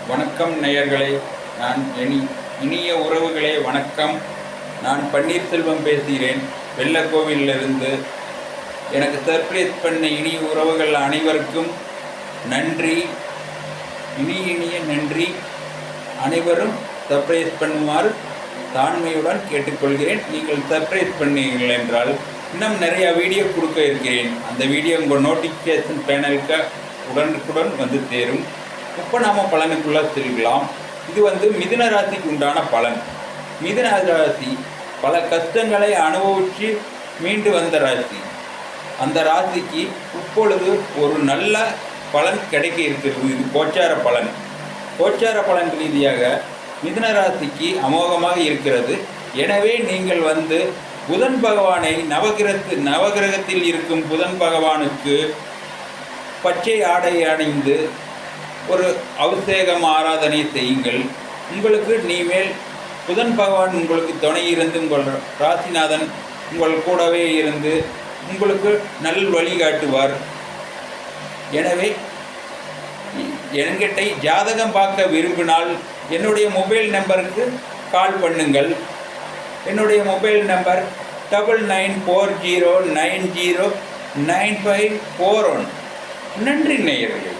வணக்கம் நேயர்களே. நான் இனிய உறவுகளே வணக்கம். நான் பன்னீர்செல்வம் பேசுகிறேன், வெள்ளக்கோவிலிருந்து. எனக்கு சர்ப்ரைஸ் பண்ண இனிய உறவுகள் அனைவருக்கும் நன்றி, இனிய நன்றி. அனைவரும் சர்ப்ரைஸ் பண்ணுமாறு தாழ்மையுடன் கேட்டுக்கொள்கிறேன். நீங்கள் சர்ப்ரைஸ் பண்ணீர்கள் என்றால் இன்னும் நிறைய வீடியோ கொடுக்க இருக்கிறேன். அந்த வீடியோ உங்கள் நோட்டிஃபிகேஷன் பேனலுக்கு உடனுக்குடன் வந்து சேரும். இப்போ நாம் பலனுக்குள்ளே செல்லலாம். இது மிதுன ராசிக்கு உண்டான பலன். மிதுன ராசி பல கஷ்டங்களை அனுபவித்து மீண்டு வந்த ராசி. அந்த ராசிக்கு இப்பொழுது ஒரு நல்ல பலன் கிடைக்க இருக்கிறது. இது கோச்சார பலன். கோச்சார பலன் ரீதியாக மிதுன ராசிக்கு அமோகமாக இருக்கிறது. எனவே நீங்கள் புதன் பகவானை நவகிரகத்தில் இருக்கும் புதன் பகவானுக்கு பச்சை ஆடை அணிந்து ஒரு அபிஷேகம் ஆராதனை செய்யுங்கள். உங்களுக்கு இனிமேல் புதன் பகவான் உங்களுக்கு துணை இருந்து, உங்கள் ராசிநாதன் உங்கள் கூடவே இருந்து உங்களுக்கு நல் வழிகாட்டுவார். எனவே என்கிட்ட ஜாதகம் பார்க்க விரும்பினால் என்னுடைய மொபைல் நம்பருக்கு கால் பண்ணுங்கள். என்னுடைய மொபைல் நம்பர் 9940909541. நன்றி நேயர்களே.